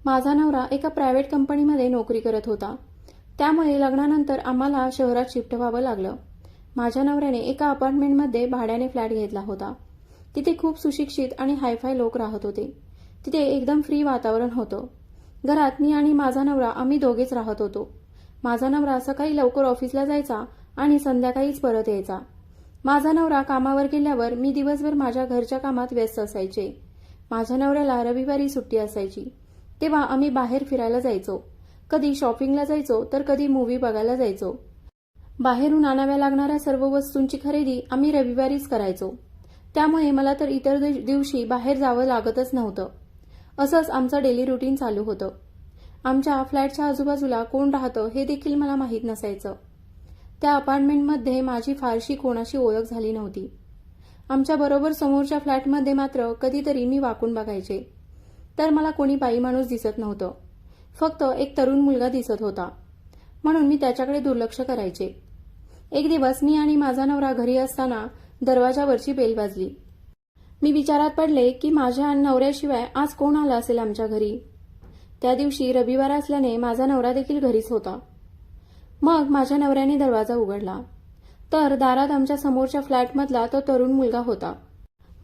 माझा नवरा एका प्रायव्हेट कंपनीमध्ये नोकरी करत होता. त्यामुळे लग्नानंतर आम्हाला शहरात शिफ्ट व्हावं लागलं. माझ्या नवऱ्याने एका अपार्टमेंटमध्ये भाड्याने फ्लॅट घेतला होता. तिथे खूप सुशिक्षित आणि हायफाय लोक राहत होते. तिथे एकदम फ्री वातावरण होतं. घरात मी आणि माझा नवरा आम्ही दोघेच राहत होतो. माझा नवरा सकाळी लवकर ऑफिसला जायचा आणि संध्याकाळीच परत यायचा. माझा नवरा कामावर गेल्यावर मी दिवसभर माझ्या घरच्या कामात व्यस्त असायचे. माझ्या नवऱ्याला रविवारी सुट्टी असायची. तेव्हा आम्ही बाहेर फिरायला जायचो. कधी शॉपिंगला जायचो तर कधी मूव्ही बघायला जायचो. बाहेरून आणाव्या लागणाऱ्या सर्व वस्तूंची खरेदी आम्ही रविवारीच करायचो. त्यामुळे मला तर इतर दिवशी बाहेर जावं लागतच नव्हतं. असंच आमचं डेली रुटीन चालू होतं. आमच्या फ्लॅटच्या आजूबाजूला कोण राहतं हे देखील मला माहीत नसायचं. त्या अपार्टमेंटमध्ये माझी फारशी कोणाशी ओळख झाली नव्हती. आमच्या बरोबर समोरच्या फ्लॅटमध्ये मात्र कधीतरी मी वाकून बघायचे तर मला कोणी बाई माणूस दिसत नव्हतं. फक्त एक तरुण मुलगा दिसत होता, म्हणून मी त्याच्याकडे दुर्लक्ष करायचे. एक दिवस मी आणि माझा नवरा घरी असताना दरवाजावरची बेल वाजली. मी विचारात पडले की माझ्या नवऱ्याशिवाय आज कोण आलं असेल आमच्या घरी. त्या दिवशी रविवार असल्याने माझा नवरा देखील घरीच होता. मग माझ्या नवऱ्याने दरवाजा उघडला तर दारात आमच्या समोरच्या फ्लॅटमधला तो तरुण मुलगा होता.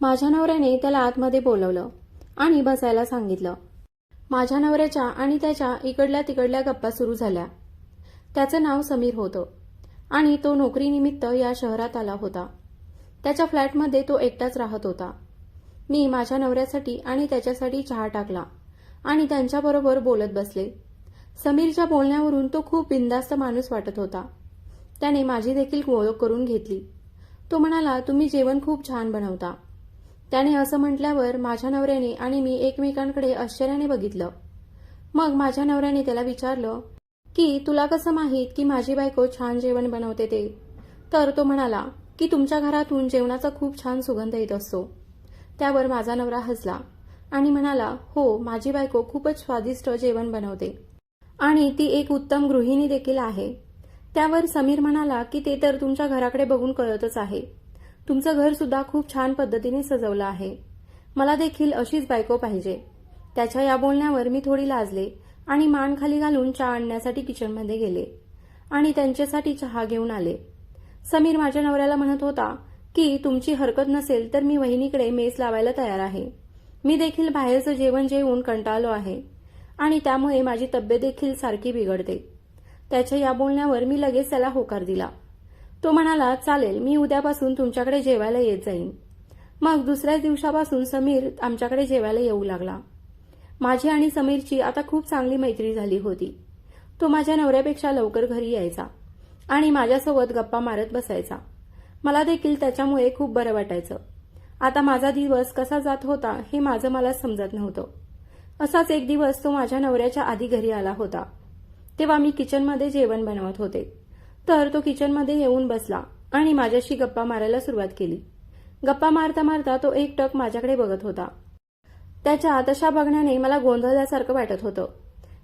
माझ्या नवऱ्याने त्याला आतमध्ये बोलवलं आणि बसायला सांगितलं. माझ्या नवऱ्याच्या आणि त्याच्या इकडल्या तिकडल्या गप्पा सुरू झाल्या. त्याचं नाव समीर होतं आणि तो नोकरीनिमित्त या शहरात आला होता. त्याच्या फ्लॅटमध्ये तो एकटाच राहत होता. मी माझ्या नवऱ्यासाठी आणि त्याच्यासाठी चहा टाकला आणि त्यांच्याबरोबर बोलत बसले. समीरच्या बोलण्यावरून तो खूप बिनधास्त माणूस वाटत होता. त्याने माझी देखील ओळख करून घेतली. तो म्हणाला, तुम्ही जेवण खूप छान बनवता. त्याने असं म्हटल्यावर माझ्या नवऱ्याने आणि मी एकमेकांकडे आश्चर्याने बघितलं. मग माझ्या नवऱ्याने त्याला विचारलं की तुला कसं माहीत की माझी बायको छान जेवण बनवते ते. तर तो म्हणाला की तुमच्या घरातून जेवणाचा खूप छान सुगंध येत असतो. त्यावर माझा नवरा हसला आणि म्हणाला, हो, माझी बायको खूपच स्वादिष्ट जेवण बनवते आणि ती एक उत्तम गृहिणी देखील आहे. त्यावर समीर म्हणाला की ते तर तुमच्या घराकडे बघून कळतच आहे. तुमचं घर सुद्धा खूप छान पद्धतीने सजवलं आहे. मला देखील अशीच बायको पाहिजे. त्याच्या या बोलण्यावर मी थोडी लाजले आणि मान खाली घालून चहा आणण्यासाठी किचनमध्ये गेले आणि त्यांच्यासाठी चहा घेऊन आले. समीर माझ्या नवऱ्याला म्हणत होता की तुमची हरकत नसेल तर मी वहिनीकडे मेस लावायला तयार आहे. मी देखील बाहेरचं जेवण जेवून कंटाळलो आहे आणि त्यामुळे माझी तब्येत देखील सारखी बिघडते. त्याच्या या बोलण्यावर मी लगेच त्याला होकार दिला. तो म्हणाला, चालेल, मी उद्यापासून तुमच्याकडे जेवायला येत जाईन. मग दुसऱ्याच दिवसापासून समीर आमच्याकडे जेवायला येऊ लागला. माझी आणि समीरची आता खूप चांगली मैत्री झाली होती. तो माझ्या नवऱ्यापेक्षा लवकर घरी यायचा आणि माझ्यासोबत गप्पा मारत बसायचा. मला देखील त्याच्यामुळे खूप बरं वाटायचं. आता माझा दिवस कसा जात होता हे माझं मला समजत नव्हतं. असाच एक दिवस तो माझ्या नवऱ्याच्या आधी घरी आला होता. तेव्हा मी किचनमध्ये जेवण बनवत होते. तर तो किचनमध्ये येऊन बसला आणि माझ्याशी गप्पा मारायला सुरुवात केली. गप्पा मारता मारता तो एकटक माझ्याकडे बघत होता. त्याच्या तशा बघण्याने मला गोंधळल्यासारखं वाटत होतं.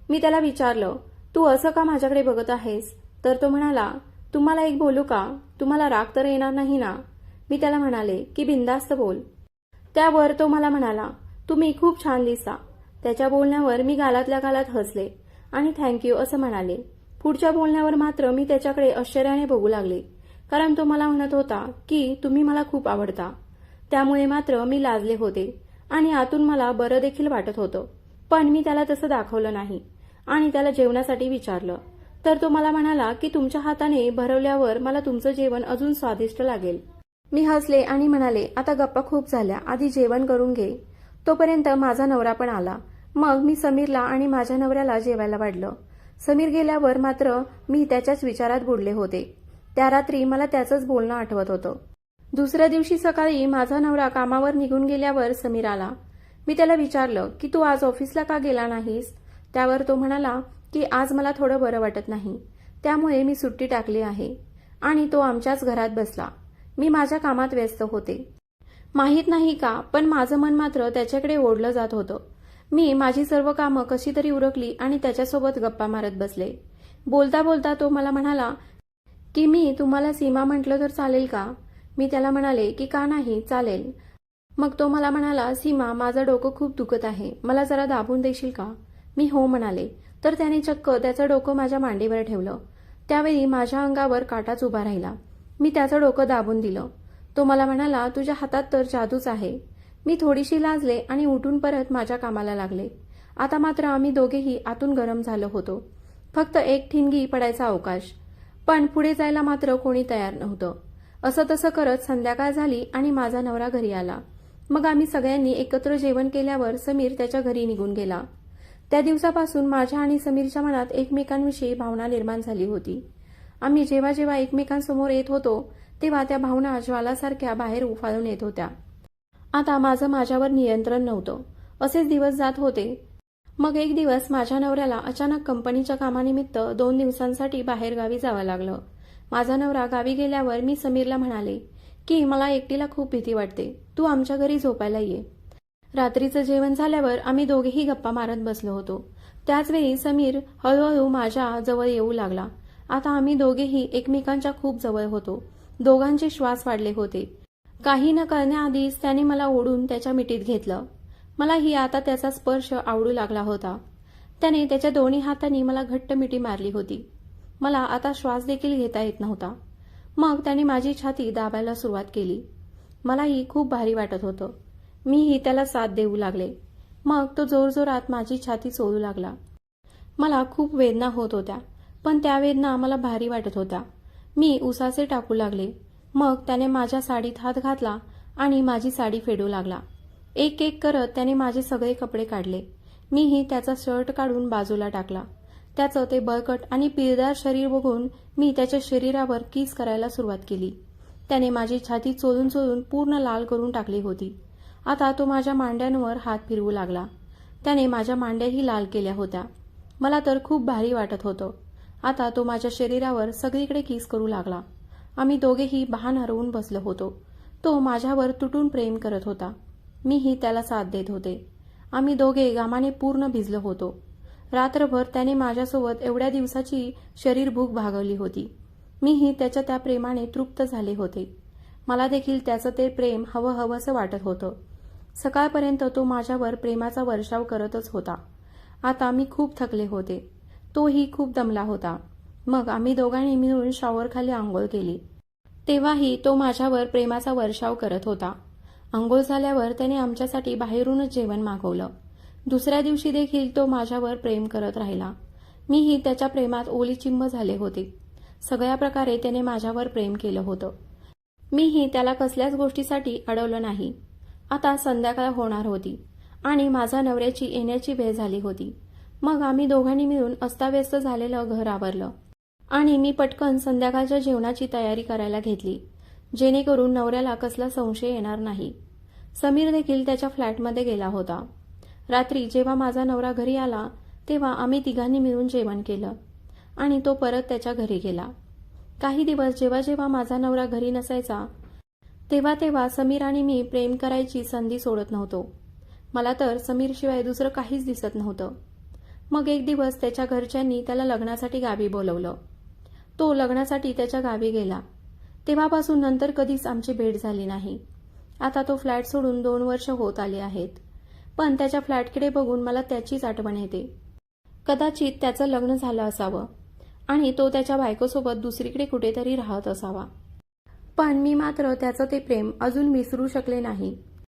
मी त्याला विचारलं, तू असं का माझ्याकडे बघत आहेस? तर तो म्हणाला, तुम्हाला एक बोलू का? तुम्हाला राग तर येणार नाही ना? मी त्याला म्हणाले की बिनधास्त बोल. त्यावर तो मला म्हणाला, तुम्ही खूप छान दिसता. त्याच्या बोलण्यावर मी गालातल्या गालात हसले आणि थँक्यू असं म्हणाले. पुढच्या बोलण्यावर मात्र मी त्याच्याकडे आश्चर्याने बघू लागले, कारण तो मला म्हणत होता की तुम्ही मला खूप आवडता. त्यामुळे मात्र मी लाजले होते आणि आतून मला बरं देखील वाटत होतं. पण मी त्याला तसं दाखवलं नाही आणि त्याला जेवणासाठी विचारलं. तर तो मला म्हणाला की तुमच्या हाताने भरवल्यावर मला तुमचं जेवण अजून स्वादिष्ट लागेल. मी हसले आणि म्हणाले, आता गप्पा खूप झाल्या, आधी जेवण करून घे. तोपर्यंत माझा नवरा पण आला. मग मी समीरला आणि माझ्या नवऱ्याला जेवायला वाढलं. समीर गेल्यावर मात्र मी त्याच्याच विचारात बुडले होते. त्या रात्री मला त्याचंच बोलणं आठवत होतं. दुसऱ्या दिवशी सकाळी माझा नवरा कामावर निघून गेल्यावर समीर आला. मी त्याला विचारलं की तू आज ऑफिसला का गेला नाहीस? त्यावर तो म्हणाला की आज मला थोडं बरं वाटत नाही, त्यामुळे मी सुट्टी टाकली आहे. आणि तो आमच्याच घरात बसला. मी माझ्या कामात व्यस्त होते. माहीत नाही का, पण माझं मन मात्र त्याच्याकडे ओढलं जात होतं. मी माझी सर्व कामं कशी तरी उरकली आणि त्याच्यासोबत गप्पा मारत बसले. बोलता बोलता तो मला म्हणाला की मी तुम्हाला सीमा म्हटलं तर चालेल का? मी त्याला म्हणाले की का नाही, चालेल. मग तो मला म्हणाला, सीमा, माझं डोकं खूप दुखत आहे, मला जरा दाबून देशील का? मी हो म्हणाले तर त्याने चक्क त्याचं डोकं माझ्या मांडीवर ठेवलं. त्यावेळी माझ्या अंगावर काटाच उभा राहिला. मी त्याचं डोकं दाबून दिलं. तो मला म्हणाला, तुझ्या हातात तर जादूच आहे. मी थोडीशी लाजले आणि उठून परत माझ्या कामाला लागले. आता मात्र आम्ही दोघेही आतून गरम झालो होतो. फक्त एक ठिणगी पडायचा अवकाश. पण पुढे जायला मात्र कोणी तयार नव्हतं. असं तसं करत संध्याकाळ झाली आणि माझा नवरा घरी आला. मग आम्ही सगळ्यांनी एकत्र जेवण केल्यावर समीर त्याच्या घरी निघून गेला. त्या दिवसापासून माझ्या आणि समीरच्या मनात एकमेकांविषयी भावना निर्माण झाली होती. आम्ही जेव्हा जेव्हा एकमेकांसमोर येत होतो तेव्हा त्या भावना ज्वालासारख्या बाहेर उफाळून येत होत्या. आता माझं माझ्यावर नियंत्रण नव्हतं. असेच दिवस जात होते. मग एक दिवस माझ्या नवऱ्याला अचानक कंपनीच्या कामानिमित्त 2 दिवसांसाठी बाहेरगावी जावं लागलं. माझा नवरा गावी गेल्यावर मी समीरला म्हणाले की मला एकटीला खूप भीती वाटते, तू आमच्या घरी झोपायला ये. रात्रीचं जेवण झाल्यावर आम्ही दोघेही गप्पा मारत बसलो होतो. त्याचवेळी समीर हळूहळू माझ्या जवळ येऊ लागला. आता आम्ही दोघेही एकमेकांच्या खूप जवळ होतो. दोघांचे श्वास वाढले होते. काही न करण्याआधीच त्याने मला ओढून त्याच्या मिठीत घेतलं. मलाही आता त्याचा स्पर्श आवडू लागला होता. त्याने त्याच्या दोन्ही हातांनी मला घट्ट मिठी मारली होती. मला आता श्वास देखील घेता येत नव्हता. मग त्याने माझी छाती दाबायला सुरुवात केली. मलाही खूप भारी वाटत होतं. मीही त्याला साथ देऊ लागले. मग तो जोरजोरात माझी छाती चोळू लागला. मला खूप वेदना होत होत्या, पण त्या वेदना मला भारी वाटत होत्या. मी उसासे टाकू लागले. मग त्याने माझ्या साडीत हात घातला आणि माझी साडी फेडू लागला. एक एक करत त्याने माझे सगळे कपडे काढले. मीही त्याचा शर्ट काढून बाजूला टाकला. त्याचं ते बळकट आणि पिळदार शरीर बघून मी त्याच्या शरीरावर किस करायला सुरुवात केली. त्याने माझी छाती चोळून चोळून पूर्ण लाल करून टाकली होती. आता तो माझ्या मांड्यांवर हात फिरवू लागला. त्याने माझ्या मांड्याही लाल केल्या होत्या. मला तर खूप भारी वाटत होतं. आता तो माझ्या शरीरावर सगळीकडे किस करू लागला. आम्ही दोघेही भान हरवून बसलो होतो. तो माझ्यावर तुटून प्रेम करत होता. मीही त्याला साथ देत होते. आम्ही दोघे घामाने पूर्ण भिजलो होतो. रात्रभर त्याने माझ्यासोबत एवढ्या दिवसाची शरीरभूक भागवली होती. मीही त्याच्या त्या प्रेमाने तृप्त झाले होते. मला देखील त्याचं ते प्रेम हवं हवंसं वाटत होतं. सकाळपर्यंत तो माझ्यावर प्रेमाचा वर्षाव करतच होता. आता मी खूप थकले होते. तोही खूप दमला होता. मग आम्ही दोघांनी मिळून शॉवरखाली आंघोळ केली. तेव्हाही तो माझ्यावर प्रेमाचा वर्षाव करत होता. आंघोळ झाल्यावर त्याने आमच्यासाठी बाहेरूनच जेवण मागवलं. दुसऱ्या दिवशी देखील तो माझ्यावर प्रेम करत राहिला. मीही त्याच्या प्रेमात ओलीचिंब झाले होते. सगळ्या प्रकारे त्याने माझ्यावर प्रेम केलं होतं. मीही त्याला कसल्याच गोष्टीसाठी अडवलं नाही. आता संध्याकाळ होणार होती आणि माझ्या नवऱ्याची येण्याची वेळ झाली होती. मग आम्ही दोघांनी मिळून अस्ताव्यस्त झालेलं घर आवरलं आणि मी पटकन संध्याकाळच्या जेवणाची तयारी करायला घेतली, जेणेकरून नवऱ्याला कसला संशय येणार नाही. समीर देखील त्याच्या फ्लॅटमध्ये गेला होता. रात्री जेव्हा माझा नवरा घरी आला तेव्हा आम्ही तिघांनी मिळून जेवण केलं आणि तो परत त्याच्या घरी गेला. काही दिवस जेव्हा जेव्हा माझा नवरा घरी नसायचा तेव्हा तेव्हा समीर आणि मी प्रेम करायची संधी सोडत नव्हतो. मला तर समीरशिवाय दुसरं काहीच दिसत नव्हतं. मग एक दिवस त्याच्या घरच्यांनी त्याला लग्नासाठी गावी बोलवलं. तो लग्नासाठी त्याच्या गावी गेला. तेव्हापासून नंतर कधीच आमची भेट झाली नाही. आता तो फ्लॅट सोडून 2 वर्ष होत आली आहेत. पण त्याच्या फ्लॅटकडे बघून मला त्याचीच आठवण येते. कदाचित त्याचं लग्न झालं असावं आणि तो त्याच्या बायकोसोबत दुसरीकडे कुठेतरी राहत असावा. पण मी मात्र त्याचं ते प्रेम अजून विसरू शकले नाही.